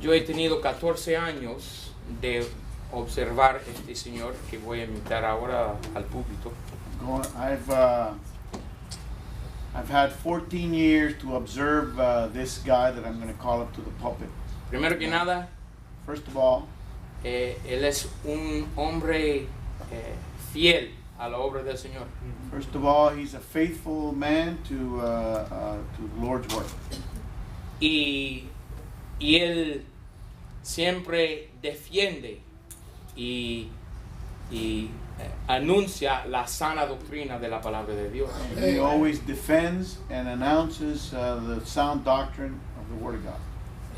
Yo he tenido 14 años de observar este señor que voy a invitar ahora al púlpito. I've had 14 years to observe this guy that I'm going to call up to the pulpit. Primero que nada, First of all, él es un hombre fiel a la obra del Señor. he's a faithful man to the Lord's work. Y él siempre defiende y anuncia la sana doctrina de la palabra de Dios. He always defends and announces the sound doctrine of the Word of God.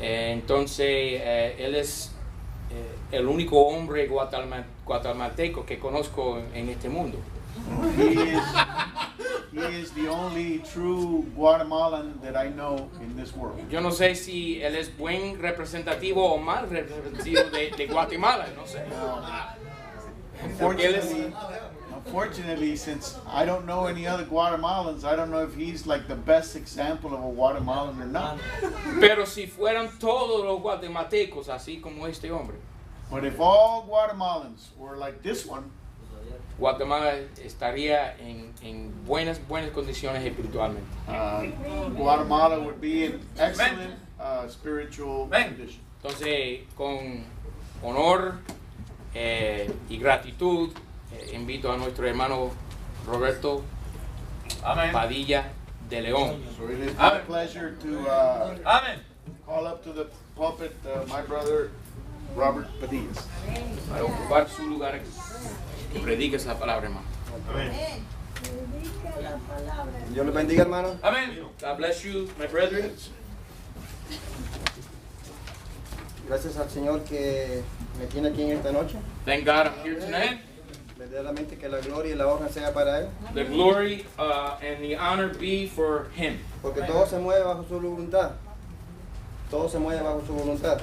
Entonces, él es el único hombre guatemalteco que conozco en este mundo. He is the only true Guatemalan that I know in this world. Yo no sé si él es buen representativo o mal representativo de Guatemala, no sé. Unfortunately, since I don't know any other Guatemalans, I don't know if he's like the best example of a Guatemalan or not. Pero si fueran todos los guatemaltecos así como este hombre, But if all Guatemalans were like this one, Guatemala estaría en buenas condiciones espiritualmente. Guatemala would be in excellent spiritual condition. Entonces, con honor y gratitud, invito a nuestro hermano Roberto Padilla de León. So it is my pleasure to call up to the pulpit my brother Robert Padillas. Para ocupar su lugar, que prediques la palabra, hermano. Dios les bendiga, hermano. Amén. God bless you, my brethren. Gracias al Señor que me tiene aquí en esta noche. Thank God I'm here tonight. Verdaderamente que la gloria y la honra sea para Él. The glory and the honor be for Him. Porque todo se mueve bajo su voluntad. Todo se mueve bajo su voluntad.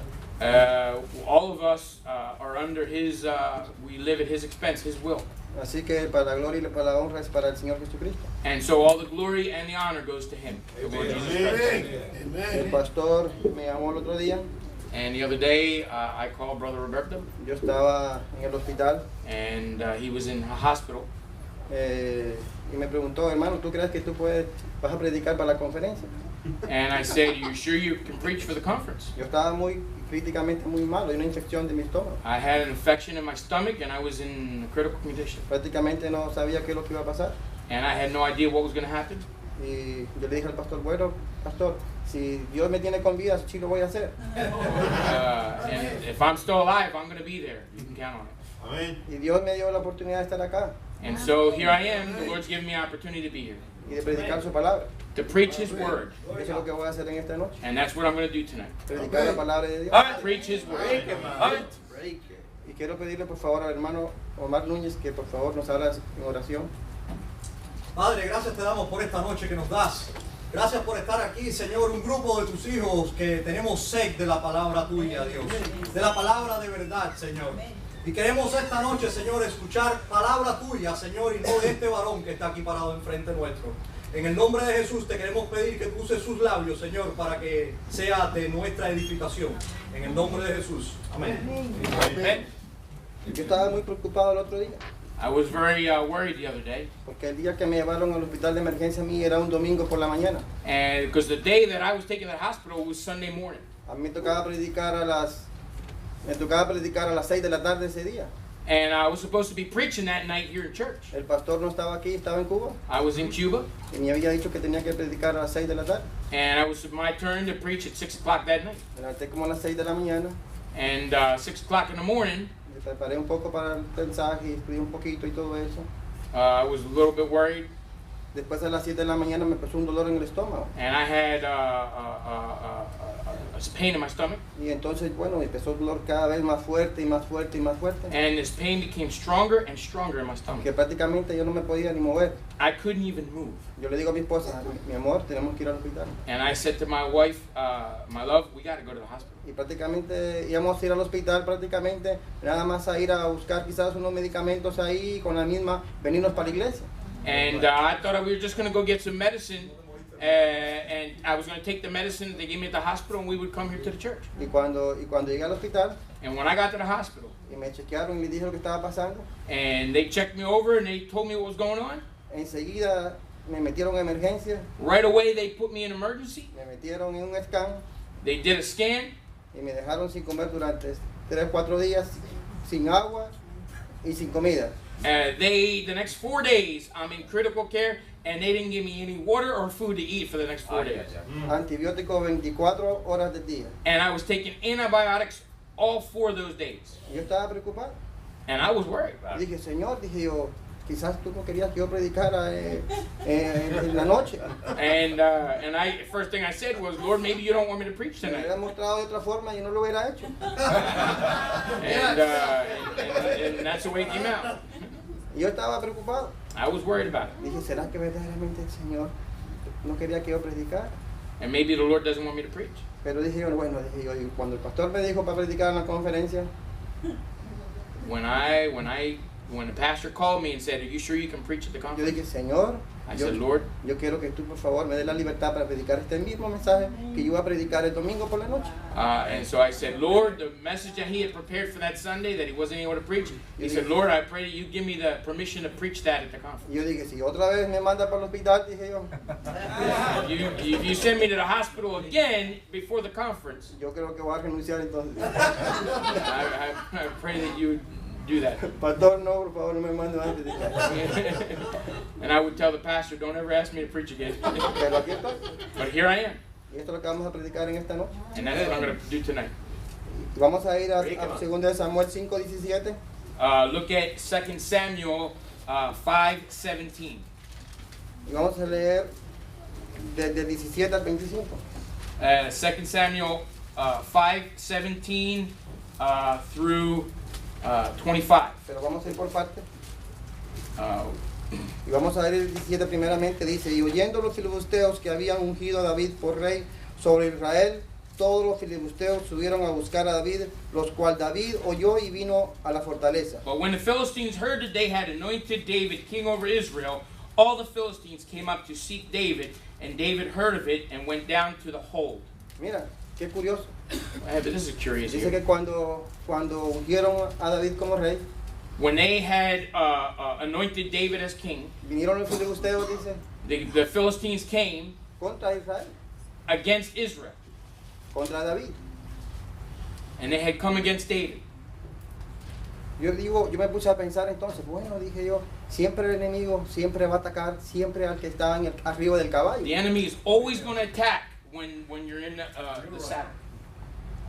All of us are under His, we live at His expense, His will. Así que para la gloria y para la honra es para el Señor Jesucristo. And so all the glory and the honor goes to Him. The Lord Jesus Christ. El pastor me llamó el otro día. And the other day, I called Brother Roberto, Yo estaba en el hospital and he was in a hospital. y me preguntó, hermano, ¿tú crees que tú vas a predicar para la conferencia? And I said, "You sure you can preach for the conference?" Yo estaba críticamente muy malo, y una infección de mi estómago. I had an infection in my stomach, and I was in a critical condition. Prácticamente no sabía qué es lo que iba a pasar. And I had no idea what was going to happen. Y yo le dije al pastor, bueno, pastor, si Dios me tiene con vida, sí lo voy a hacer. And if I'm still alive, I'm going to be there. You can count on it. Y Dios me dio la oportunidad de estar acá And so here I am. The Lord's given me an opportunity to be here, y de predicar su palabra. to preach His word. Eso es lo que voy a hacer en esta noche. And that's what I'm going to do tonight. Predicar la palabra de Dios. Preach His word. Y quiero pedirle por favor al hermano Omar Núñez que por favor nos haga en oración. Padre, gracias te damos por esta noche que nos das. Gracias por estar aquí, Señor, un grupo de tus hijos que tenemos sed de la palabra tuya, Dios. De la palabra de verdad, Señor. Y queremos esta noche, Señor, escuchar palabra tuya, Señor, y no de este varón que está aquí parado enfrente nuestro. En el nombre de Jesús te queremos pedir que tú uses sus labios, Señor, para que sea de nuestra edificación. En el nombre de Jesús. Amén. Amen. Yo estaba muy preocupado el otro día, I was very worried the other day, porque el día que me llevaron al hospital de emergencia a mí era un domingo por la mañana. and because the day that I was taken to the hospital was Sunday morning. A mí me tocaba predicar a las 6 de la tarde ese día. And I was supposed to be preaching that night here in church. El pastor no estaba aquí, estaba en Cuba. I was in Cuba, Y me había dicho que tenía que predicar a las 6 de la tarde. and it was my turn to preach at 6 o'clock that night. Me levanté como a las 6 de la mañana. And 6 o'clock in the morning, Me preparé un poco para el mensaje y escribí un poquito y todo eso. I was a little bit worried, Después a las 7 de la mañana me empezó un dolor en el estómago. and I had a pain in my stomach, Y entonces, bueno, empezó el dolor cada vez más fuerte y más fuerte y más fuerte. and this pain became stronger and stronger in my Que stomach. prácticamente yo no me podía ni mover. I couldn't even move. Yo le digo a mi esposa, mi amor, tenemos que ir al hospital. And I said to my wife, my love, we got to go to the hospital. Y prácticamente íbamos a ir al hospital, prácticamente nada más a ir a buscar quizás unos medicamentos ahí con la misma, venirnos para la iglesia. And I thought we were just going to go get some medicine and I was going to take the medicine that they gave me at the hospital, and we would come here to the church. Y cuando llegué al hospital And when I got to the hospital, y me chequearon y me dijeron lo que estaba pasando, and they checked me over and they told me what was going on, enseguida me metieron en emergencia, right away they put me in emergency. me metieron en un scan They did a scan, y me dejaron sin comer durante 3-4 días, sin agua y sin comida. the next 4 days I'm in critical care, and they didn't give me any water or food to eat for the next 4 days. Antibiótico 24 horas del día. And I was taking antibiotics all 4 of those days. Y yo estaba preocupado. And I was worried. Dije, Señor, dije yo, quizás tú no querías que yo predicara en la noche. And first thing I said was, Lord, maybe you don't want me to preach Me tonight. hubiera mostrado de otra forma y no lo hubiera hecho. And that's the way it came out. Y yo estaba preocupado. I was worried about it. Dije, ¿será que verdaderamente el Señor no quería que yo predicara? And maybe the Lord doesn't want me to preach. Pero dije yo, bueno, dije yo, y cuando el pastor me dijo para predicar en la conferencia, When the pastor called me and said, "Are you sure you can preach at the yo conference?" dije, Señor, I yo, said, "Lord, yo quiero que tú por favor me des la libertad para predicar este mismo mensaje que yo iba a predicar el domingo por la noche. and so I said, Lord, the message that he had prepared for that Sunday that he wasn't able to preach, he said, Lord, I pray that you give me the permission to preach that at the conference. Y yo dije, si otra vez me manda para el hospital, dije yo, If you send me to the hospital again before the conference, yo creo que voy a renunciar entonces. I pray that you would do that. Pastor, no, por favor, no me mande más a predicar. And I would tell the pastor, don't ever ask me to preach again. Pero aquí estoy. But here I am, Y esto es lo que vamos a predicar en esta noche. and that's what I'm going to do tonight. Y vamos a ir a 2 de Samuel 5:17. Look at 2 Samuel 5:17. Y vamos a leer desde 17 al 25. 2 Samuel 5:17 through 25. Pero vamos a ir por partes. Uh, Y vamos a ver el 17 primeramente. Dice, y oyendo los filibusteos que habían ungido a David por rey sobre Israel, todos los filibusteos subieron a buscar a David, los cuales David oyó y vino a la fortaleza. But when the Philistines heard that they had anointed David king over Israel, all the Philistines came up to seek David, and David heard of it and went down to the hold. Mira, qué curioso. But this is curious Dice here. que cuando ungieron a David como rey, When they had anointed David as king, vinieron los filibusteos, dice, the Philistines came contra Israel, against Israel, contra David. and they had come against David. Yo me puse a pensar entonces, bueno, dije yo, siempre el enemigo siempre va a atacar, siempre al que está arriba del caballo. The enemy is always going to attack when you're in the saddle.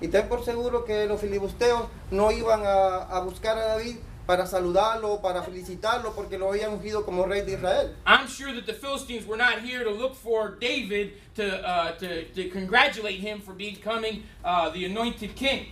Y ten por seguro que los filibusteos no iban a buscar a David para saludarlo, para felicitarlo, porque lo habían ungido como rey de Israel. I'm sure that the Philistines were not here to look for David to congratulate him for becoming the anointed king.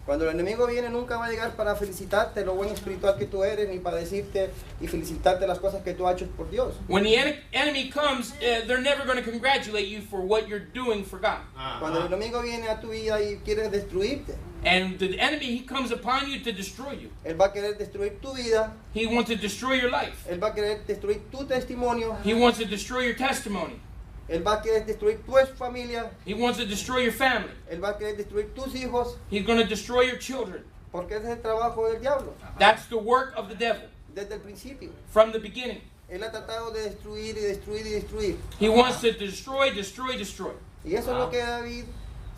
Cuando el enemigo viene nunca va a llegar para felicitarte lo buen espiritual que tú eres, ni para decirte y felicitarte las cosas que tú has hecho por Dios. When the enemy comes, they're never going to congratulate you for what you're doing for God. Cuando el enemigo viene a tu vida y quiere destruirte, And the enemy, he comes upon you to destroy you. él va a querer destruir tu vida, He wants to destroy your life. él va a querer destruir tu testimonio, He wants to destroy your testimony. él va a querer destruir tu familia, He wants to destroy your family. él va a querer destruir tus hijos, He's going to destroy your children. porque ese es el trabajo del diablo, That's the work of the devil desde el principio. from the beginning. Él ha tratado de destruir y destruir y destruir. He wants to destroy, destroy, destroy. Y eso es lo que David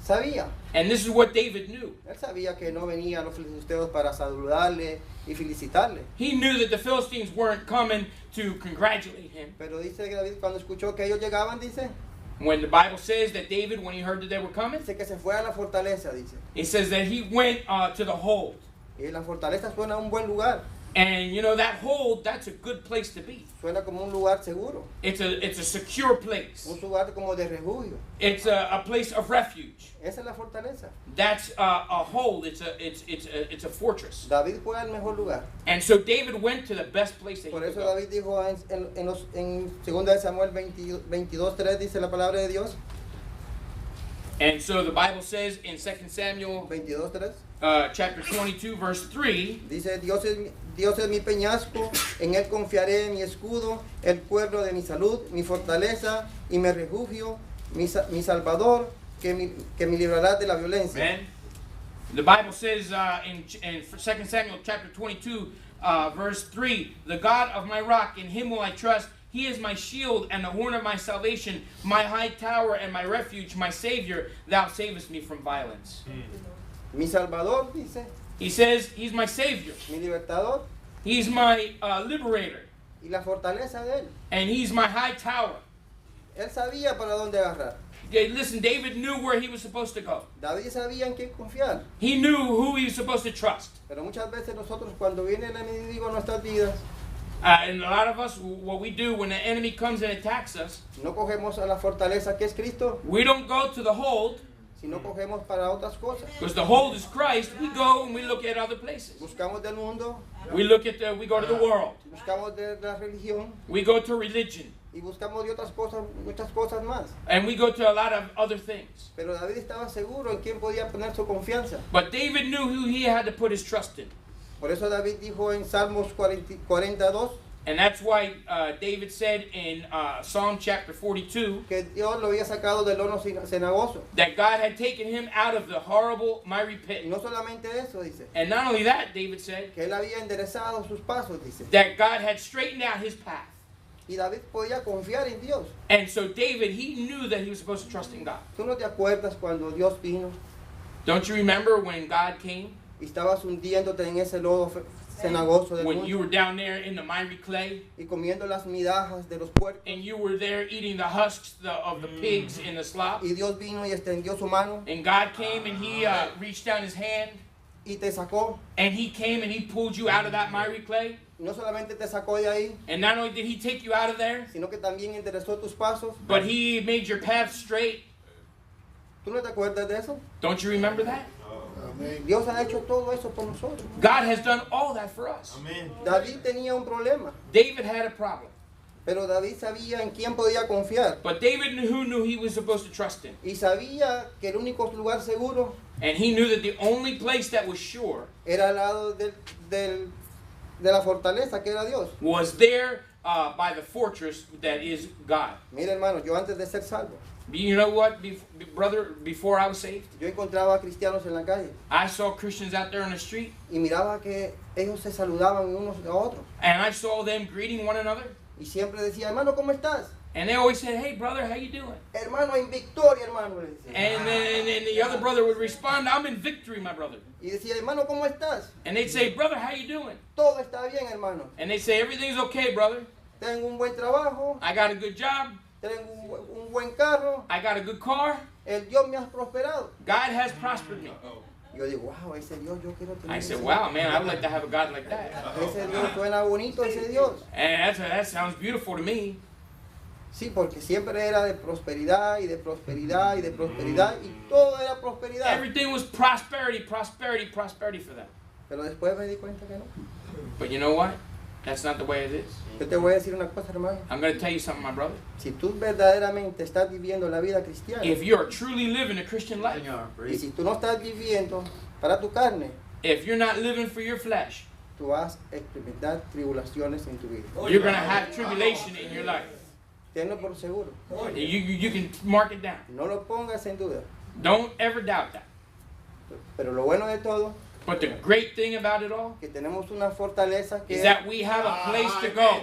sabía. And this is what David knew. Él sabía que no venían los filibusteos para saludarle y felicitarle. He knew that the Philistines weren't coming to congratulate him. Pero dice que David cuando escuchó que ellos llegaban, dice When the Bible says that David, when he heard that they were coming, que se fue a la fortaleza, dice. it says that he went to the hold. Y la fortaleza suena a un buen lugar, And you know, that hold, that's a good place to be. suena como un lugar seguro, It's a secure place. un lugar como de refugio. It's a place of refuge. Esa es la fortaleza. That's a hold. It's a fortress. David fue al mejor lugar. And so David went to the best place that he Por could eso go. David dijo en 2 de Samuel 22:3 dice la palabra de Dios. And so the Bible says in 2 Samuel 22:3. chapter 22, verse 3, Dice, Dios es mi peñasco, en Él confiaré, mi escudo, el pueblo de mi salud, mi fortaleza y mi refugio, mi salvador, que me librará de la violencia. Amen. The Bible says in 2 Samuel chapter 22, verse 3, the God of my rock, in him will I trust. He is my shield and the horn of my salvation, my high tower and my refuge, my Savior. Thou savest me from violence. Mi salvador, dice, He says he's my Savior. mi libertador He's my liberator. y la fortaleza de Él. And he's my high tower. Él sabía para dónde agarrar. Okay, listen, David knew where he was supposed to go. David sabía en quién confiar. He knew who he was supposed to trust. Pero muchas veces nosotros cuando viene el enemigo a nuestras vidas, And a lot of us, what we do when the enemy comes and attacks us, no cogemos a la fortaleza que es Cristo, we don't go to the hold, sino cogemos para otras cosas. because the hold is Christ. We go and we look at other places. Buscamos del mundo, We go to the world. buscamos de la religión We go to religion. y buscamos de otras cosas, muchas cosas más. And we go to a lot of other things. Pero David estaba seguro en quién podía poner su confianza. But David knew who he had to put his trust in. Por eso David dijo en Salmos 42 And that's why David said in Psalm chapter 42 que Dios lo había sacado del horno cenagoso. that God had taken him out of the horrible miry Y pit. no solamente eso, dice, And not only that, David said, que él había enderezado sus pasos, dice. that God had straightened out his path. Y David podía confiar en Dios. And so David, he knew that he was supposed to trust in God. ¿Tú no te acuerdas cuando Dios vino Don't you remember when God came? y estabas hundiéndote en ese lodo cenagoso del When you mundo were down there in the miry clay, y comiendo las migajas de los puercos? and you were there eating the husks of the pigs in the slop? Y Dios vino y extendió su mano And God came and he reached down his hand, y te sacó. and he came and he pulled you out of that miry clay. No solamente te sacó de ahí, And not only did he take you out of there, sino que también enderezó tus pasos. but he made your path straight. ¿Tú no te acuerdas de eso? Don't you remember that? Dios ha hecho todo eso por nosotros. God has done all that for us. David tenía un problema, David had a problem. pero David sabía en quién podía confiar. But David knew he was supposed to trust in. Y sabía que el único lugar seguro And he knew that the only place that was sure era al lado de la fortaleza que era Dios. was there by the fortress that is God. Mira, hermano, yo antes de ser salvo, You know what, brother, before I was saved, yo encontraba a cristianos en la calle I saw Christians out there on the street, y miraba que ellos se saludaban unos a otros. and I saw them greeting one another. Y siempre decía, hermano, ¿cómo estás? And they always said, hey, brother, how you doing? Hermano, en victoria, hermano, le decía. And then the other brother would respond, I'm in victory, my brother. Y decía, hermano, ¿cómo estás? And they'd say, brother, how you doing? Todo está bien, hermano. And they'd say, everything's okay, brother. Tengo un buen trabajo, I got a good job. tengo un buen carro, I got a good car. el Dios me ha prosperado. God has prospered me. Yo digo, wow, ese Dios yo quiero tener. I said, ese wow, Dios. man, I'd like to have a God like that. Ese Dios suena bonito, ese Dios. And that sounds beautiful to me. Sí, porque siempre era de prosperidad y de prosperidad y de prosperidad y todo era prosperidad. Everything was prosperity, prosperity, prosperity for them. Pero después me di cuenta que no. But you know what? That's not the way it is. Yo te voy a decir una cosa, hermano. I'm going to tell you something, my brother. Si tú verdaderamente estás viviendo la vida cristiana If you are truly living a Christian life, y si tú no estás viviendo para tu carne, if you're not living for your flesh, tú vas a experimentar tribulaciones en tu vida. you're going to have tribulation in your life. Tenlo por seguro. You can mark it down. No lo pongas en duda. Don't ever doubt that. Pero lo bueno de todo But the great thing about it all que tenemos una fortaleza is que, that we have a place to go.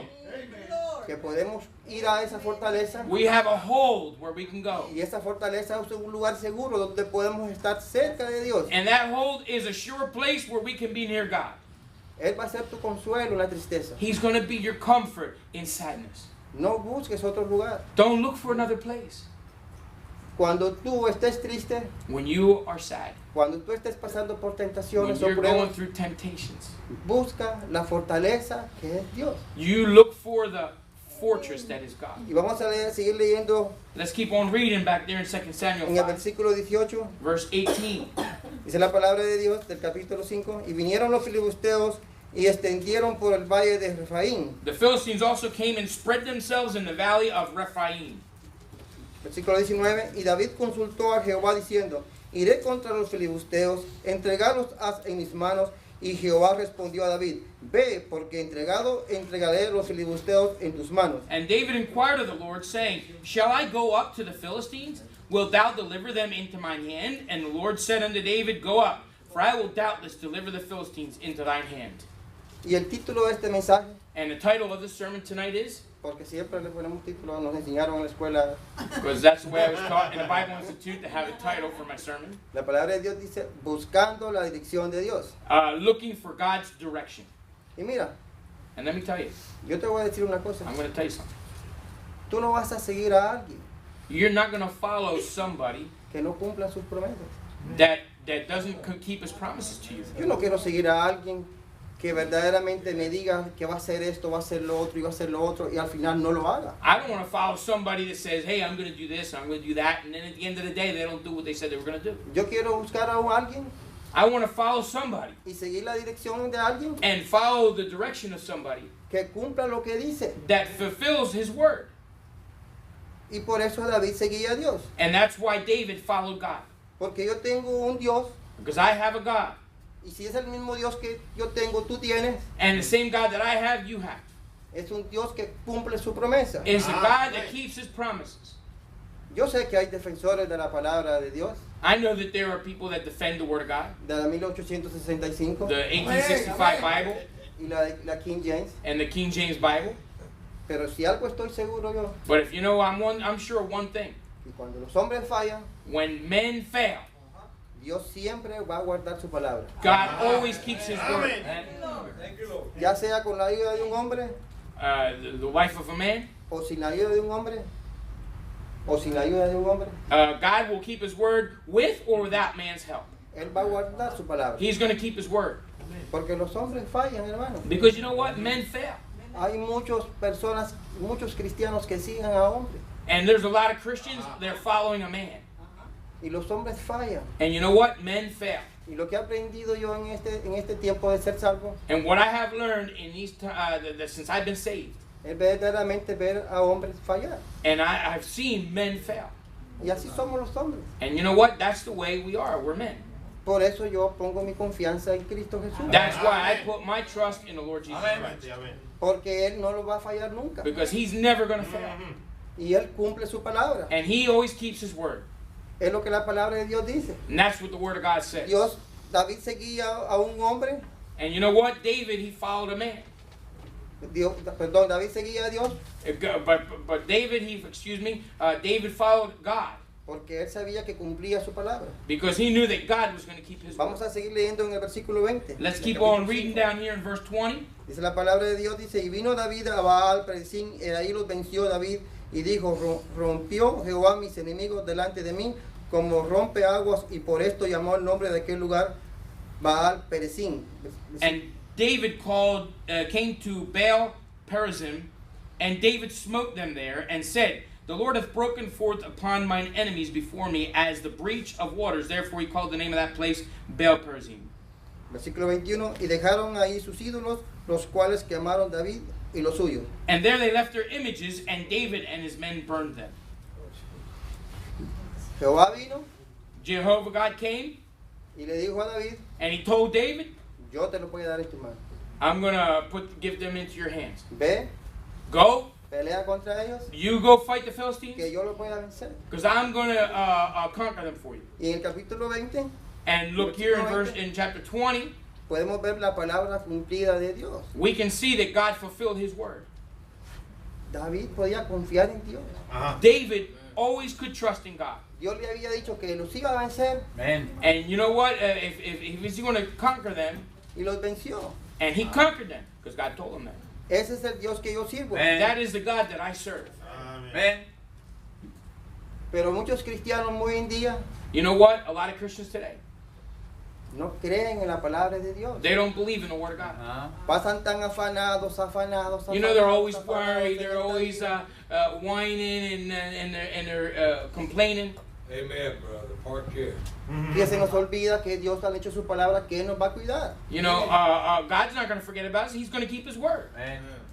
que podemos ir a esa fortaleza We have a hold where we can go. y esa fortaleza es un lugar seguro donde podemos estar cerca de Dios. And that hold is a sure place where we can be near God. Él va a ser tu consuelo en la tristeza. He's going to be your comfort in sadness. No busques otro lugar. Don't look for another place. Cuando tú estés triste, When you are sad, cuando tú estés pasando por when tentaciones o you're going pruebas, through temptations, busca la fortaleza que es Dios. you look for the fortress that is God. Y vamos a seguir leyendo Let's keep on reading back there in 2 Samuel en el 5, versículo 18. verse 18. Dice la palabra de Dios del capítulo 5. Y vinieron los filibusteos y extendieron por el valle de Refaín. The Philistines also came and spread themselves in the valley of Rephaim. Versículo 19, y David consultó a Jehová diciendo, iré contra los filibusteos, entregarlos has en mis manos. Y Jehová respondió a David, ve, porque entregaré los filibusteos en tus manos. And David inquired of the Lord, saying, Shall I go up to the Philistines? Wilt thou deliver them into mine hand? And the Lord said unto David, Go up, for I will doubtless deliver the Philistines into thine hand. Y el título de este mensaje, And the title of the sermon tonight is, porque siempre le ponemos título, nos enseñaron en la escuela, because that's the way I was taught in the Bible Institute to have a title for my sermon, la palabra de Dios dice, buscando la dirección de Dios. Looking for God's direction. Y mira, And let me tell you, yo te voy a decir una cosa, I'm going to tell you something. tú no vas a seguir a alguien You're not going to follow somebody que no cumpla sus promesas. that doesn't keep his promises to you. Yo no quiero seguir a alguien que verdaderamente me diga que va a hacer esto, va a hacer lo otro y va a hacer lo otro y al final no lo haga. I don't want to follow somebody that says, hey, I'm going to do this, I'm going to do that, and then at the end of the day, they don't do what they said they were going to do. Yo quiero buscar a alguien I want to follow somebody y seguir la dirección de alguien and follow the direction of somebody que cumpla lo que dice. that fulfills his word. Y por eso David seguía a Dios. And that's why David followed God. Porque yo tengo un Dios Because I have a God. y si es el mismo Dios que yo tengo, tú tienes, And the same God that I have, you have. es un Dios que cumple su promesa. It's a God that keeps his promises. Yo sé que hay defensores de la palabra de Dios, I know that there are people that defend the word of God. de la 1865 The 1865 Bible y la King James, and the King James Bible. pero si algo estoy seguro yo, But if you know, I'm sure of one thing. y cuando los hombres fallan, When men fail, Dios siempre va a guardar su palabra. God always keeps his word. Thank you, Lord. Ya sea con la ayuda de un hombre, The wife of a man, o sin la ayuda de un hombre, o sin la ayuda de un hombre, God will keep his word with or without man's help. Él va a guardar su palabra. He's going to keep his word. Porque los hombres fallan, hermano. Because you know what? Men fail. Hay muchas personas, muchos cristianos que siguen a hombres. And there's a lot of Christians, they're following a man. Y los hombres fallan. And you know what? Men fail. Y lo que he aprendido yo en este tiempo de ser salvo, And what I have learned in these since I've been saved, es verdaderamente ver a hombres fallar. and I've seen men fail. Y así somos los hombres. And you know what? That's the way we are. We're men. Por eso yo pongo mi confianza en Cristo Jesús. That's why I put my trust in the Lord Jesus Christ. Porque Él no lo va a fallar nunca. Because he's never going to fail. Y Él cumple su palabra. And he always keeps his word. Es lo que la palabra de Dios dice. And that's what the word of God says. David seguía a un hombre. And you know what? David, he followed a man. David seguía a Dios But David, David followed God. porque él sabía que cumplía su palabra. Because he knew that God was going to keep his word. Vamos a seguir leyendo en el versículo 20. Let's keep on reading down here in verse 20. Dice la palabra de Dios, dice, y vino David a Baal Perazim, y ahí los venció David, y dijo, rompió Jehová mis enemigos delante de mí, como rompe aguas, y por esto llamó el nombre de aquel lugar Baal Perazim. And David came to Baal Perazim, and David smote them there, and said, The Lord hath broken forth upon mine enemies before me as the breach of waters. Therefore he called the name of that place Baal Perazim. Versículo 21, y dejaron ahí sus ídolos, los cuales quemaron David y los suyos. And there they left their images, and David and his men burned them. Jehová vino Jehovah God came, y le dijo a David, and he told David, yo te lo voy a dar en tu mano. I'm going to give them into your hands. Ve, Go, pelea contra ellos, you go fight the que Philistines, yo los voy a vencer. because I'm going to conquer them for you. Y en el capítulo 20 And look here in chapter 20, podemos ver la palabra cumplida de Dios. we can see that God fulfilled his word. David podía confiar en Dios. David always could trust in God. Dios le había dicho que los iba a vencer And you know what? If he's going to conquer them, y los venció. and he conquered them, because God told him that. Ese es el Dios que yo sirvo. That is the God that I serve. Pero muchos cristianos hoy en día You know what? A lot of Christians today, no creen en la palabra de Dios. they don't believe in the word of God. Pasan tan afanados. You know, they're always afanados, worried, en they're esta always vida. whining and they're complaining. Amen, brother. Park here. Que se nos olvida que Dios ha hecho su palabra, que Él nos va a cuidar. You know, God's not going to forget about us. He's going to keep his word.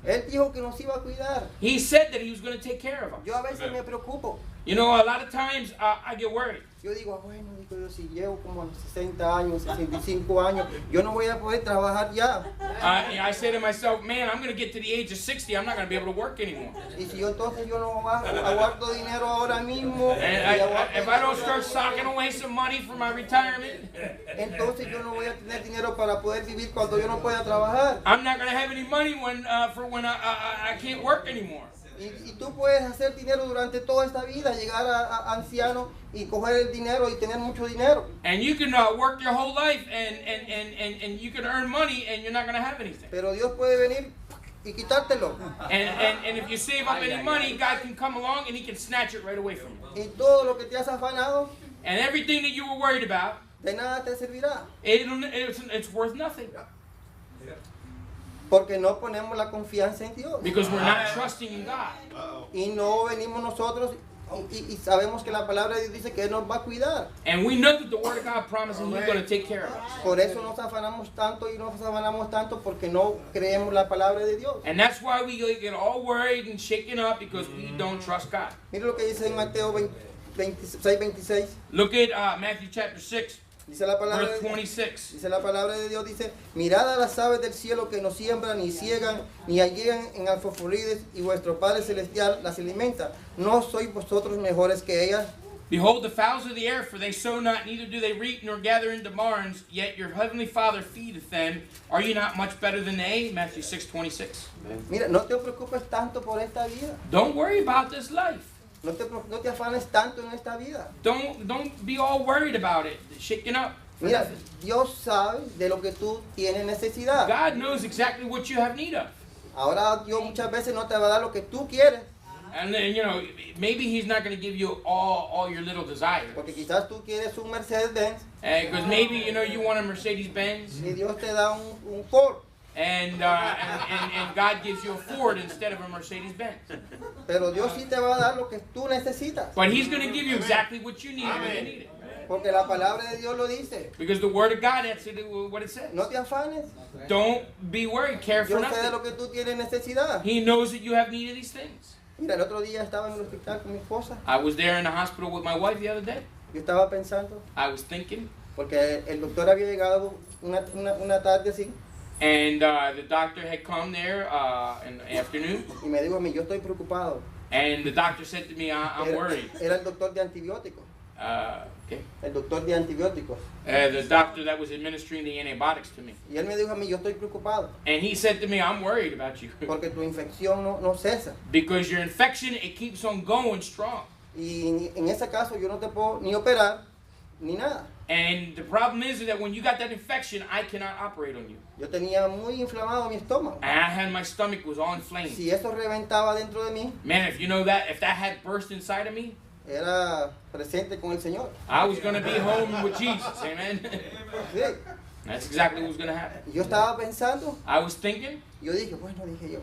Él dijo que nos iba a cuidar. He said that he was going to take care of us. Yo a veces me preocupo. You know, a lot of times I get worried. Yo digo, bueno, digo yo, si llevo como a los 60 años, 65 años, yo no voy a poder trabajar ya. I say to myself, man, I'm going to get to the age of 60, I'm not going to be able to work anymore. Y si yo entonces yo no aguardo dinero ahora mismo, And if I don't start socking away some money for my retirement, entonces yo no voy a tener dinero para poder vivir cuando yo no pueda trabajar. I'm not going to have any money when I can't work anymore. Y tú puedes hacer dinero durante toda esta vida, llegar a anciano y coger el dinero y tener mucho dinero. And you can work your whole life and you can earn money and you're not going to have anything. Pero Dios puede venir y quitártelo. And if you save up any money, God can come along and he can snatch it right away from you. Y todo lo que te has afanado, And everything that you were worried about, de nada te servirá. it's worth nothing. Porque no ponemos la confianza en Dios. Because we're not trusting in God. Y no venimos nosotros y sabemos que la palabra de Dios dice que Él nos va a cuidar. And we know that the Word of God promises He's going to take care of us. Por eso nos afanamos tanto y nos afanamos tanto porque no creemos la palabra de Dios. And that's why we get all worried and shaken up because we don't trust God. Mira lo que dice en Mateo 26. Look at Matthew chapter 6, Dice la palabra verse de 26. Dice la palabra de Dios, dice, mirad a las aves del cielo que no siembran, ni ciegan, ni allegan en alfaforides, y vuestro Padre Celestial las alimenta. ¿No sois vosotros mejores que ellas? Behold the fowls of the air, for they sow not, neither do they reap, nor gather into barns, yet your heavenly Father feedeth them. Are you not much better than they? Matthew 6:26. Mira, no te preocupes tanto por esta vida. Don't worry about this life. No te afanes tanto en esta vida. Don't be all worried about it, shaken up. Mira, Dios sabe de lo que tú tienes necesidad. God knows exactly what you have need of. Ahora Dios muchas veces no te va a dar lo que tú quieres, And then, you know, maybe He's not going to give you all your little desires. porque quizás tú quieres un Mercedes-Benz Because maybe, you know, you want a Mercedes-Benz. y Dios te da un Ford. And God gives you a Ford instead of a Mercedes-Benz. Pero Dios sí te va a dar lo que tú necesitas, But He's going to give you exactly what you need when you need it. porque la palabra de Dios lo dice. Because the Word of God, that's what it says. No te afanes. Don't be worried, care for Dios sé de lo nothing. que tú tienes necesidad. He knows that you have need of these things. Mira, el otro día estaba en el hospital con mi esposa. I was there in the hospital with my wife the other day. Yo estaba pensando, I was thinking, porque el doctor había llegado una tarde así and the doctor had come there in the afternoon, y me dijo a mí, yo estoy preocupado. and the doctor said to me, I'm worried. Era el doctor de antibióticos. Okay. El doctor de antibióticos. The doctor that was administering the antibiotics to me. Y él me dijo a mí, yo estoy preocupado, And he said to me, I'm worried about you. porque tu infección no cesa. Because your infection, it keeps on going strong. Y en ese caso yo no te puedo ni operar, ni nada. And the problem is that when you got that infection, I cannot operate on you. Yo tenía muy inflamado mi estómago. And I had my stomach was all inflamed. Si eso reventaba dentro de mí, Man, if you know that, if that had burst inside of me, era presente con el Señor. I was going to be home with Jesus. Amen. Sí. That's exactly what was going to happen. Y yo estaba pensando, I was thinking, yo dije, bueno, dije yo,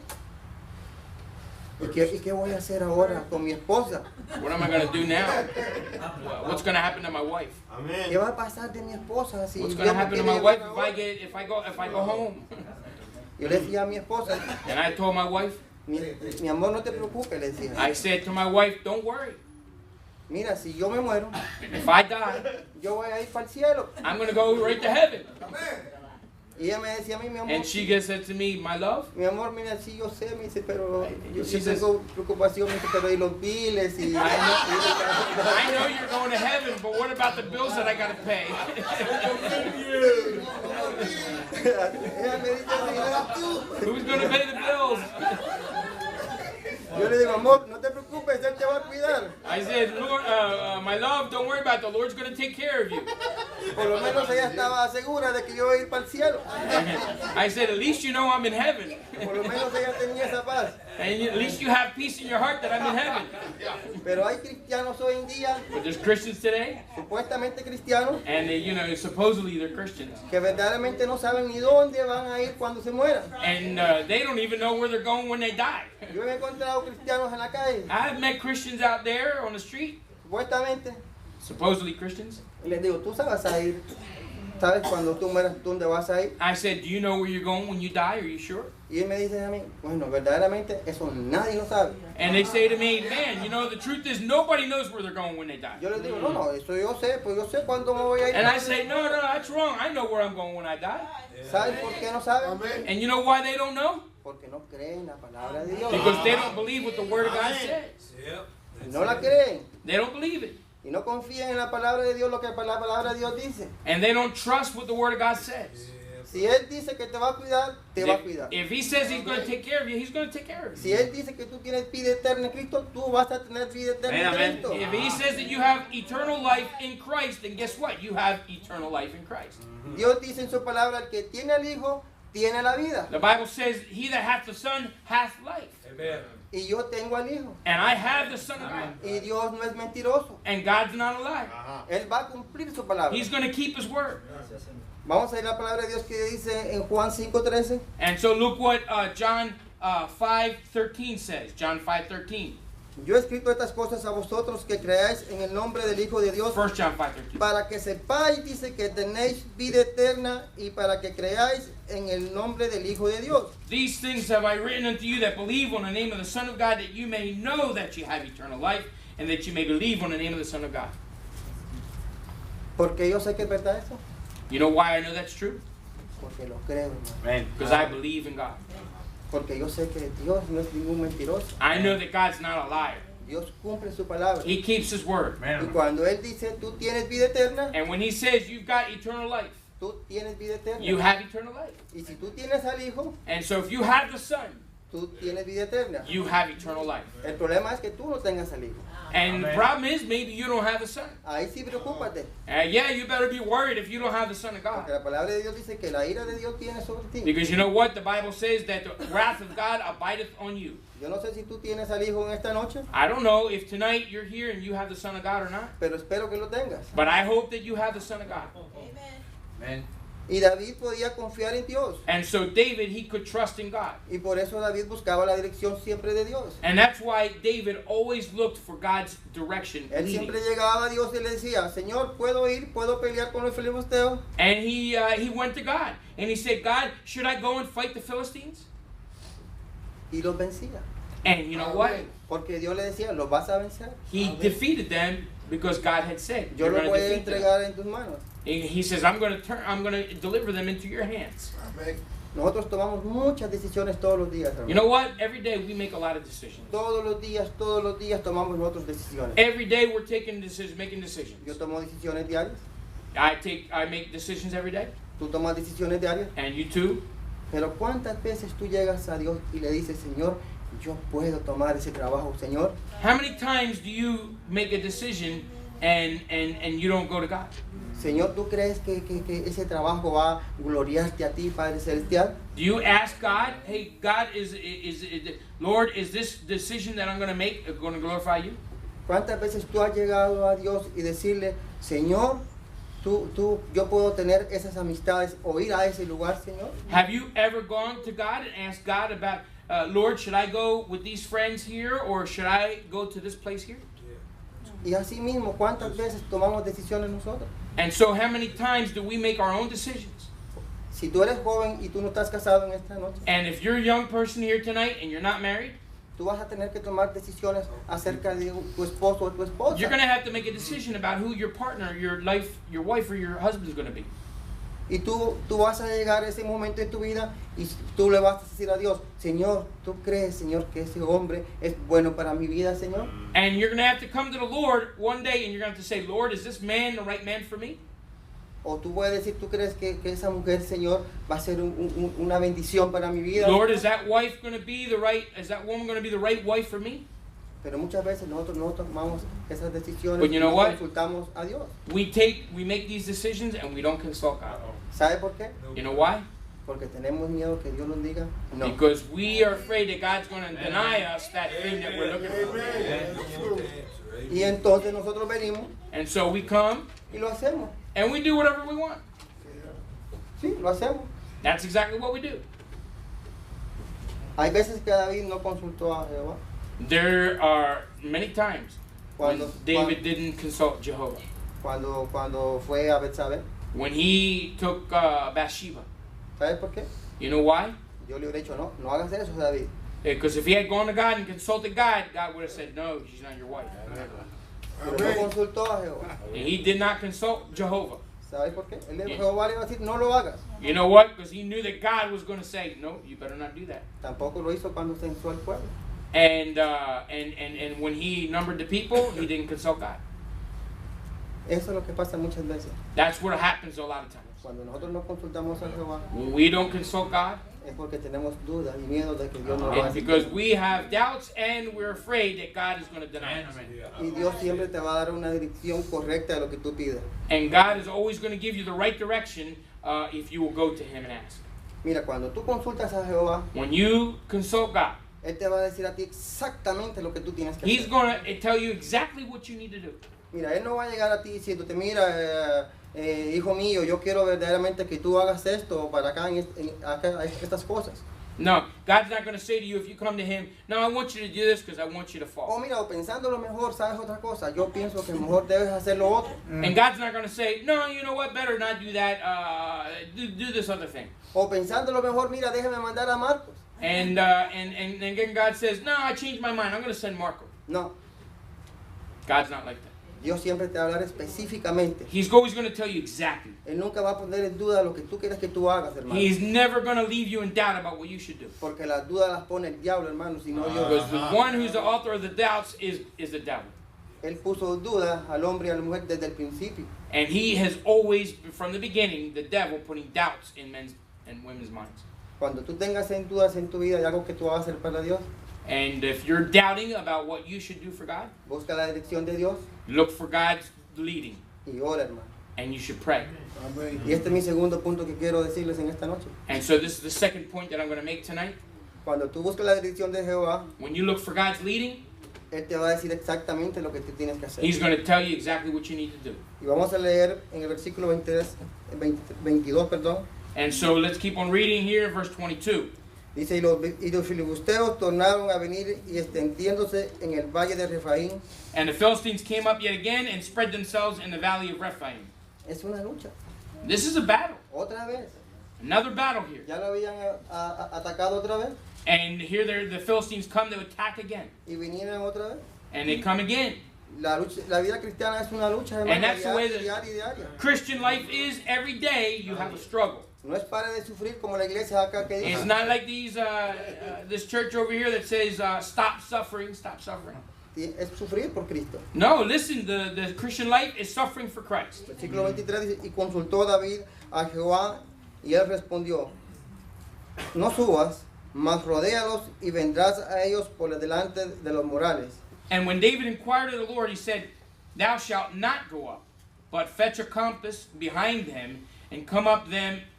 ¿y qué voy a hacer ahora con mi esposa? what am I going to do now? What's going to happen to my wife? ¿Qué va a pasar de mi esposa si What's Dios going to me happen to quiere my wife llevar ahora? if I go home? Yo le decía a mi esposa, And I told my wife, mi amor, no te preocupes, le decía. I said to my wife, don't worry. Mira, si yo me muero, If I die, yo voy a ir para el cielo. I'm going to go right to heaven. Y ella me decía a mí, mi amor, And she just said to me, my love, mira, sí, yo sé, me dice, pero yo She sí says- tengo preocupación, me dice, pero y los biles y... I know you're going to heaven, but what about the bills that I got to pay? Ella me dice, "Mira, tú". Who's going to pay the bills? Yo le digo, amor, no te preocupes, Él te va a cuidar. I said, Lord, my love, don't worry about it. The Lord's going to take care of you. Por lo menos ella estaba segura de que yo iba a ir para el cielo. I said, at least you know I'm in heaven. Por lo menos ella tenía esa paz. And at least you have peace in your heart that I'm in heaven. Pero hay cristianos hoy en día, But there's Christians today, supuestamente cristianos, and they, supposedly they're Christians. que verdaderamente no saben ni dónde van a ir cuando se mueran. And they don't even know where they're going when they die. Yo he encontrado cristianos en la calle, I've met Christians out there on the street, supuestamente, supposedly Christians. y les digo, tú sabes a ir, sabes cuando tú mueras, ¿dónde vas a ir? I said, do you know where you're going when you die? Are you sure? Y él me dice a mí, bueno, verdaderamente eso nadie lo sabe. And they say to me, man, you know, the truth is nobody knows where they're going when they die. Yo les digo, no, eso yo sé, pues yo sé cuándo me voy a ir. And I say, no, that's wrong. I know where I'm going when I die. ¿Saben por qué no saben? And you know why they don't know? Porque no creen la palabra de Dios. Because they don't believe what the Word of God says. Yep. No la creen. They don't believe it. Y no confían en la palabra de Dios, lo que la palabra de Dios dice. And they don't trust what the Word of God says. Si Él dice que te va a cuidar, te va a cuidar. If He says He's going to take care of you, He's going to take care of Si you. Él dice que tú tienes vida eterna en Cristo, tú vas a tener vida eterna en Amen. Cristo. If He says that you have eternal life in Christ, then guess what? You have eternal life in Christ. Dios dice en su palabra, el que tiene al Hijo, tiene la vida. The Bible says, He that hath the Son hath life. Amen. Y yo tengo al Hijo. And I have the Son of God. Y Dios no es mentiroso. And God's not a liar. Él va a cumplir su palabra. He's going to keep His word. Vamos a ir a la palabra de Dios que dice en Juan 5:13. And so look what John 5:13 says. John 5:13. Yo he escrito estas cosas a vosotros que creáis en el nombre del Hijo de Dios, 1 John 5:13. para que sepáis, dice, que tenéis vida eterna y para que creáis en el nombre del Hijo de Dios. These things have I written unto you that believe on the name of the Son of God, that you may know that you have eternal life, and that you may believe on the name of the Son of God. Porque yo sé que es verdad eso. You know why I know that's true? Porque lo creo, hermano. Because I believe in God. Porque yo sé que Dios no es ningún mentiroso. I know that God's not a liar. Dios cumple su palabra. He keeps His word. Y cuando Él dice, tú tienes vida eterna, And when He says you've got eternal life, tú tienes vida eterna. you have eternal life. Y si tú tienes al Hijo, And so if you have the Son, tú tienes vida eterna. you have eternal life. El problema es que tú no tengas al Hijo. And the problem is maybe you don't have the Son. Ahí sí preocúpate. Yeah, you better be worried if you don't have the Son of Porque God. la palabra de Dios dice que la ira de Dios tiene sobre ti. Because you know what? The Bible says that the wrath of God abideth on you. Yo no sé si tú tienes al Hijo en esta noche, I don't know if tonight you're here and you have the Son of God or not, pero espero que lo tengas. but I hope that you have the Son of God. Y David podía confiar en Dios. And so David, he could trust in God. Y por eso David buscaba la dirección siempre de Dios. And that's why David always looked for God's direction. Él leading. siempre llegaba a Dios y le decía, Señor, ¿puedo ir? ¿Puedo pelear con los filibusteos? And he went to God. And he said, God, should I go and fight the Philistines? Y los vencía. And you know what? Porque Dios le decía, los vas a vencer. He defeated them because God had said, Yo you're los going voy to a defeat them. entregar en tus manos. He says, I'm going to deliver them into your hands. Nosotros tomamos muchas decisiones todos los días, hermano. You know what? Every day we make a lot of decisions. Todos los días tomamos nosotros decisiones. Every day we're making decisions. Yo tomo decisiones diarias. I make decisions every day, Tú tomas decisiones diarias. and you too. Pero ¿cuántas veces tú llegas a Dios y le dices, Señor, yo puedo tomar ese trabajo, Señor? How many times do you make a decision and you don't go to God? Señor, ¿tú crees que ese trabajo va a gloriarte a ti, Padre Celestial? Do you ask God, hey, God, Lord, is this decision that I'm going to make going to glorify you? ¿Cuántas veces tú has llegado a Dios y decirle, Señor, yo puedo tener esas amistades o ir a ese lugar, Señor? Have you ever gone to God and asked God about, Lord, should I go with these friends here or should I go to this place here? Y así mismo, ¿cuántas veces tomamos decisiones nosotros? And so how many times do we make our own decisions? Si tú eres joven y tú no estás casado en esta noche, And if you're a young person here tonight and you're not married, tú vas a tener que tomar decisiones acerca de tu esposo o tu esposa. you're going to have to make a decision about who your partner, your wife or your husband is going to be. Y tú vas a llegar a ese momento en tu vida y tú le vas a decir a Dios, Señor, ¿tú crees, Señor, que ese hombre es bueno para mi vida, Señor? And you're going to have to come to the Lord one day and you're going to have to say, Lord, is this man the right man for me? O tú puedes decir, ¿tú crees que esa mujer, Señor, va a ser una bendición para mi vida? Lord, is that woman going to be the right wife for me? Pero muchas veces nosotros no tomamos esas decisiones But you y know no what? consultamos a Dios. We make these decisions and we don't consult God. ¿Sabe por qué? You know why? Porque tenemos miedo que Dios nos diga no. Because we are afraid that God's going to deny us that thing that we're looking for. Y entonces nosotros venimos And so we come y lo hacemos. and we do whatever we want. Sí, lo hacemos. That's exactly what we do. Hay veces que David no consultó a Jehová. There are many times when Cuando, David didn't consult Jehovah. cuando fue a Betsabé. When he took Bathsheba. ¿Sabes por qué? You know why? Dios le hubiera dicho, no, no hagas eso, David. Because if he had gone to God and consulted God, God would have said, no, she's not your wife. Pero no consultó a Jehová. And he did not consult Jehovah. ¿Sabes por qué? Jehová le iba a decir, no lo hagas. You know what? Because he knew that God was going to say, no, you better not do that. Tampoco lo hizo cuando censó al pueblo. And when he numbered the people, he didn't consult God. Eso es lo que pasa muchas veces. That's what happens a lot of times. Cuando nosotros no consultamos a Jehová, When we don't consult God, es porque tenemos dudas y miedo de que Dios no lo va a it's hacer. because we have doubts and we're afraid that God is going to deny us. Y Dios siempre te va a dar una dirección correcta de lo que tú pidas. And God is always going to give you the right direction if you will go to Him and ask. Mira, cuando tú consultas a Jehová, When you consult God, Él te va a decir a ti exactamente lo que tú tienes que He's hacer. going to tell you exactly what you need to do. Mira, Él no va a llegar a ti diciéndote, mira, hijo mío, yo quiero verdaderamente que tú hagas esto para acá, acá estas cosas. No, God's not going to say to you if you come to Him, no, I want you to do this because I want you to O fall. mira, o pensando lo mejor, sabes otra cosa, yo pienso que mejor debes hacer lo otro. And God's not going to say, no, you know what, better not do that, do this other thing. O pensando lo mejor, mira, déjame mandar a Marcos. And then God says, no, I changed my mind, I'm going to send Marco. No, God's not like that. Dios siempre te va a hablar específicamente. He's always going to tell you exactly. Él nunca va a poner en duda lo que tú quieres que tú hagas, hermano. He's never going to leave you in doubt about what you should do. Porque las dudas las pone el diablo, hermano, si no Dios. Because the one who's the author of the doubts is the devil. Él puso dudas al hombre y a la mujer desde el principio. And he has always, from the beginning, the devil putting doubts in men's and women's minds. Cuando tú tengas en dudas en tu vida y algo que tú vas a hacer para Dios, And if you're doubting about what you should do for God, busca la dirección de Dios look for God's leading. y ora, hermano. And you should pray. Y este es mi segundo punto que quiero decirles en esta noche. And so this is the second point that I'm going to make tonight. Cuando tú buscas la dirección de Jehová, When you look for God's leading, Él te va a decir exactamente lo que tú tienes que hacer. He's going to tell you exactly what you need to do. Y vamos a leer en el versículo 22, perdón. And so let's keep on reading here, verse 22. Dice, y los filibusteos tornaron a venir y extendiéndose en el valle de Refaín. And the Philistines came up yet again and spread themselves in the valley of Rephaim. Es una lucha. This is a battle. Otra vez. Another battle here. Ya lo habían atacado otra vez. And here the Philistines come to attack again. Y vinieron otra vez. And they come again. La vida cristiana es una lucha, And hermano, that's the way diaria. Christian life is. Every day you have a struggle. No es para de sufrir como la iglesia acá que It's dice. not like this church over here that says, stop suffering, stop suffering. Es sufrir por Cristo. No, listen, the Christian life is suffering for Christ. Versículo 23 dice, y consultó David a Jehová, y él respondió, no subas, mas rodéalos y vendrás a ellos por delante de los morales. And when David inquired of the Lord, he said, thou shalt not go up, but fetch a compass behind them, and come up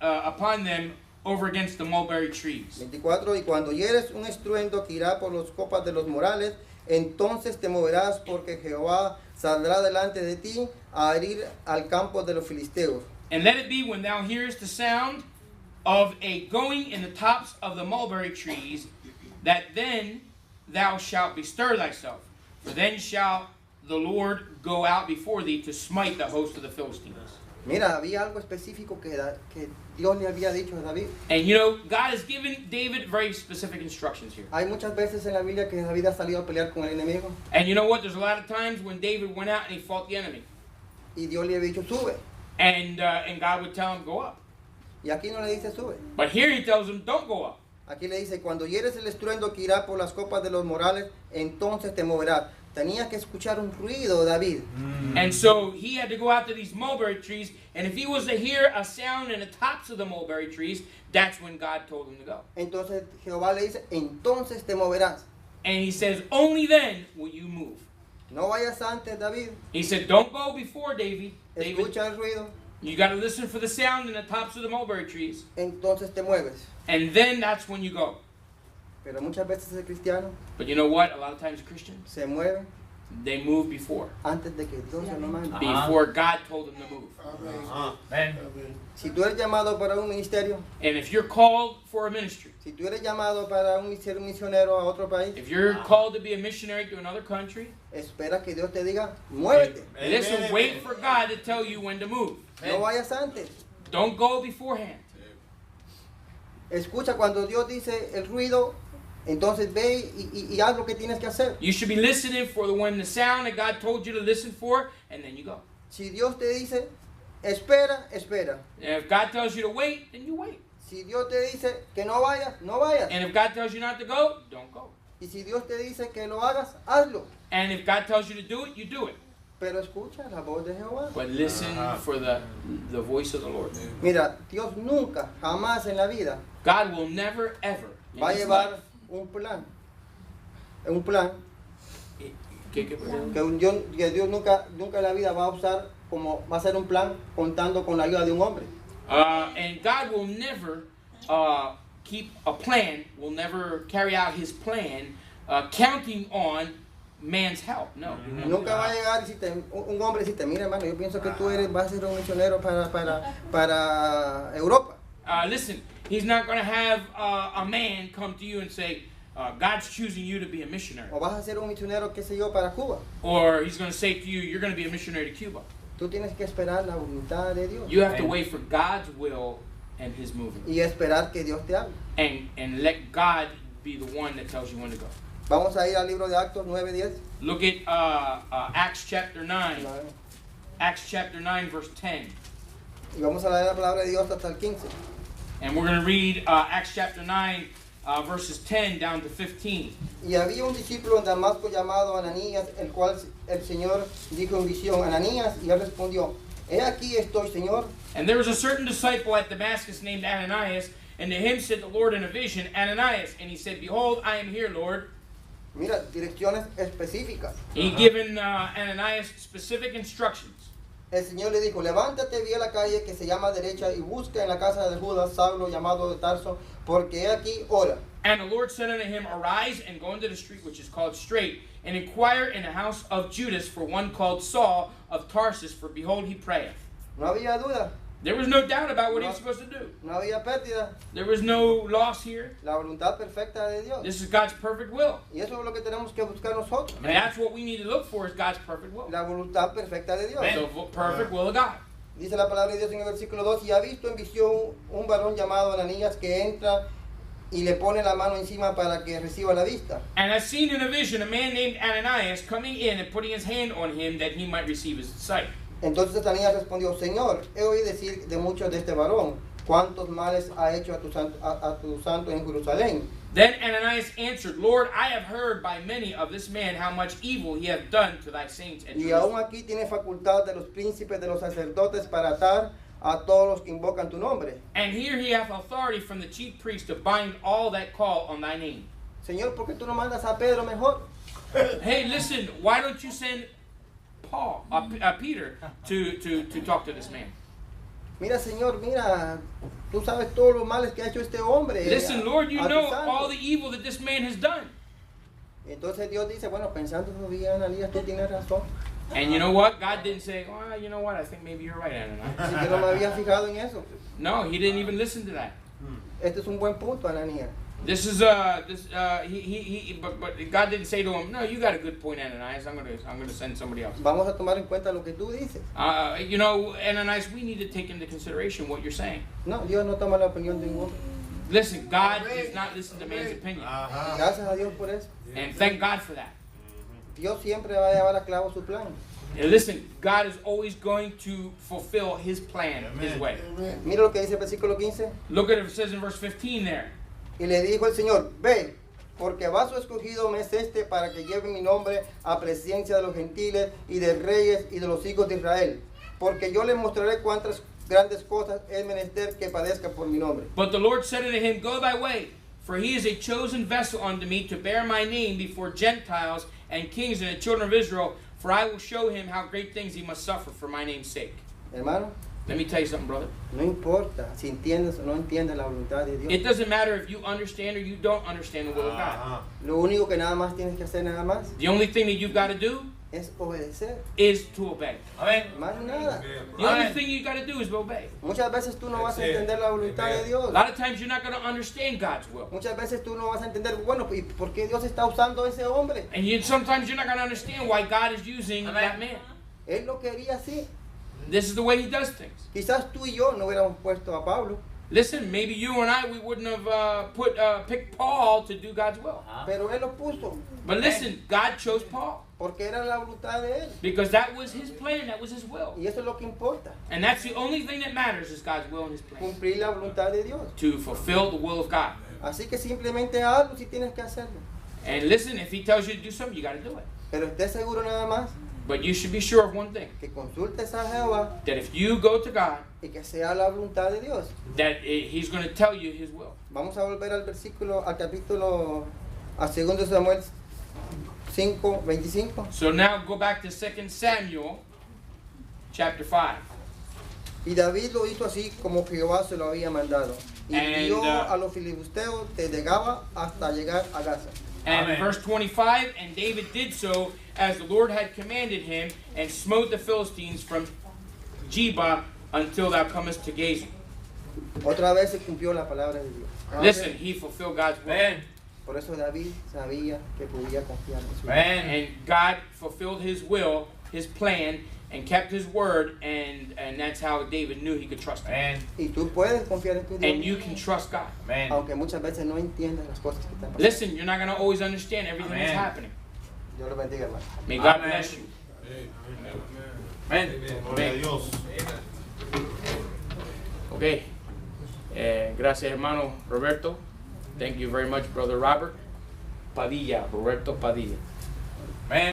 upon them over against the mulberry trees. 24, y cuando oyeres un estruendo que irá por las copas de los morales, entonces te moverás porque Jehová saldrá delante de ti a herir al campo de los filisteos. And let it be when thou hearest the sound of a going in the tops of the mulberry trees, that then thou shalt bestir thyself. For then shall the Lord go out before thee to smite the host of the Philistines. Mira, había algo específico que Dios le había dicho a David. And you know, God has given David very specific instructions here. Hay muchas veces en la Biblia que David ha salido a pelear con el enemigo And you know what? There's a lot of times when David went out and he fought the enemy. y Dios le había dicho sube. And God would tell him, go up. Y aquí no le dice sube. But here he tells him, don't go up. Aquí le dice, cuando oyeres el estruendo que irá por las copas de los morales, entonces te moverás. Tenía que escuchar un ruido, David. And so he had to go out to these mulberry trees. And if he was to hear a sound in the tops of the mulberry trees, that's when God told him to go. Entonces Jehová le dice, entonces te moverás. And he says, only then will you move. No vayas antes, David. He said, don't go before David. David, Escucha el ruido, you got to listen for the sound in the tops of the mulberry trees. entonces te mueves. And then that's when you go. Pero muchas veces el cristiano But you know what? A lot of times Christians, se mueve they move before. antes de que Dios se lo mande. Before God told them to move. Si tú eres llamado para un ministerio, And if you're called for a ministry, si tú eres llamado para ser un misionero a otro país, if you're called to be a missionary to another country, espera que Dios te diga, muévete. listen, wait for God to tell you when to move. No vayas antes. Don't go beforehand. Escucha cuando Dios dice el ruido, entonces ve y haz lo que tienes que hacer. You should be listening for the sound that God told you to listen for, and then you go. Si Dios te dice, espera, espera. And if God tells you to wait, then you wait. Si Dios te dice que no vayas, no vayas. And if God tells you not to go, don't go. Y si Dios te dice que lo hagas, hazlo. And if God tells you to do it, you do it. Pero escucha la voz de Jehová. But listen for the voice of the Lord. Mira, Dios nunca, jamás en la vida God will never, ever in va a his llevar life- un plan. Un plan ¿Qué? que Dios nunca en la vida va a usar como va a ser un plan contando con la ayuda de un hombre. And God will never keep a plan, will never carry out his plan counting on man's help. No. Nunca va a llegar y un hombre y decirte, mira hermano, yo pienso que tú vas a ser un misionero para Europa. Listen, he's not going to have a man come to you and say, God's choosing you to be a missionary. O vas a ser un misionero, qué sé yo, para Cuba. Or he's going to say to you, you're going to be a missionary to Cuba. Tú tienes que esperar la voluntad de Dios. You have to wait for God's will and his moving. Y esperar que Dios te hable. And let God be the one that tells you when to go. Vamos a ir al libro de Actos 9:10. Look at Acts chapter 9. Acts chapter 9 verse 10. Y vamos a leer la palabra de Dios hasta el 15. And we're going to read Acts chapter 9 verses 10 down to 15. Y había un discípulo en Damasco llamado Ananías, el cual el Señor dijo en visión, Ananías, y él respondió, he aquí estoy, Señor. And there was a certain disciple at Damascus named Ananias, and to him said the Lord in a vision, Ananias. And he said, behold, I am here, Lord. Mira, direcciones específicas. He given Ananias specific instructions. El Señor le dijo, levántate, ve a la calle que se llama derecha y busca en la casa de Judas, Saulo, llamado de Tarso, porque he aquí ora. And the Lord said unto him, arise and go into the street which is called Straight, and inquire in the house of Judas for one called Saul of Tarsus, for behold, he prayeth. No había duda, There was no doubt about what he was supposed to do. no había pérdida, There was no loss here. la voluntad perfecta de Dios. This is God's perfect will. Y eso es lo que tenemos que buscar nosotros, And that's what we need to look for is God's perfect will. la voluntad perfecta de Dios. The perfect will of God. Dice la palabra de Dios en el versículo 2, y ha visto en visión un varón llamado Ananías que entra y le pone la mano encima para que reciba la vista. And I seen in a vision a man named Ananias coming in and putting his hand on him that he might receive his sight. Entonces Ananías respondió, Señor, he oído decir de muchos de este varón, cuántos males ha hecho a tu santo en Jerusalén. Then Ananias answered, Lord, I have heard by many of this man how much evil he hath done to thy saints at Y aún Jerusalem. aquí tiene facultad de los príncipes de los sacerdotes para atar a todos los que invocan tu nombre. And here he hath authority from the chief priest to bind all that call on thy name. Señor, ¿por qué tú no mandas a Pedro mejor? Hey, listen, why don't you send Peter to talk to this man? Mira, Señor, mira, tú sabes todos los males que ha hecho este hombre. Listen, Lord, you a tu know santo. all the evil that this man has done. Entonces Dios dice, bueno, pensando bien, Ananías, tú tienes razón. And you know what? God didn't say, well, you know what? I think maybe you're right, Ananias. Así que no me había fijado en eso. No, he didn't even listen to that. Este es un buen punto, Ananías. But God didn't say to him, no, you got a good point, Ananias. I'm gonna send somebody else. Vamos a tomar en cuenta lo que tú dices. You know, Ananias, we need to take into consideration what you're saying. No, Dios no toma la opinión de un hombre. Listen, God does not listen to man's opinion. Gracias a Dios por eso. And thank God for that. Dios siempre va a llevar a clavo su plan. And listen, God is always going to fulfill his plan, his way. Mira lo que dice el versículo 15. Look at it, it says in verse 15 there. Y le dijo el Señor, ve, porque vaso escogido me es este para que lleve mi nombre a presencia de los gentiles y de reyes y de los hijos de Israel. Porque yo les mostraré cuántas grandes cosas es menester que padezca por mi nombre. But the Lord said unto him, go thy way, for he is a chosen vessel unto me to bear my name before Gentiles and kings and the children of Israel, for I will show him how great things he must suffer for my name's sake. Hermano, Let me tell you something, brother. no importa si entiendes o no entiendes la voluntad de Dios. It doesn't matter if you understand or you don't understand the will of God. Lo único que nada más tienes que hacer nada más The only thing that you've got to do es obedecer. is to obey. Más nada. The only thing you got to do is obey. Muchas veces tú no vas a That's it. entender la voluntad de A Dios. lot of times you're not going to understand God's will. Muchas veces tú no vas a entender, bueno, ¿y por qué Dios está usando a ese hombre? And sometimes you're not going to understand why God is using that man. Él lo quería así. This is the way he does things. Quizás tú y yo no hubiéramos puesto a Pablo. Listen, maybe you and I, we wouldn't have picked Paul to do God's will. Pero Él lo puso But listen, God chose Paul porque era la voluntad de Él. because that was his plan, that was his will. Y eso es lo que importa, And that's the only thing that matters is God's will and his plan. cumplir la voluntad de Dios. To fulfill the will of God. Así que simplemente hazlo si tienes que hacerlo. And listen, if he tells you to do something, you got to do it. Pero esté seguro nada más But you should be sure of one thing, que consultes a Jehová that if you go to God, y que sea la voluntad de Dios. that he's going to tell you his will. Vamos a volver al versículo, al capítulo, a 2 Samuel 5:25. So now go back to 2 Samuel chapter 5. Y David lo hizo así como Jehová se lo había mandado. Y And, hirió a los filibusteos desde Gaba hasta llegar a Gaza. And Amen. verse 25, and David did so as the Lord had commanded him, and smote the Philistines from Jeba until thou comest to Gazer. Otra vez se cumplió la palabra de Dios. Listen, he fulfilled God's will. Amen. Por eso David sabía que podía confiar en su Amen. And God fulfilled his will, his plan, and kept his word, and that's how David knew he could trust him. Amen. Y tú puedes confiar en tu Dios, And you can trust God. Amen. aunque muchas veces no entiendas las cosas que están pasando. Listen, you're not going to always understand everything that's Amen. happening. Dios lo bendiga, hermano. May God Amen. bless you. Amen. Amén. Okay. Gracias, hermano Roberto. Thank you very much, brother Robert. Padilla, Roberto Padilla.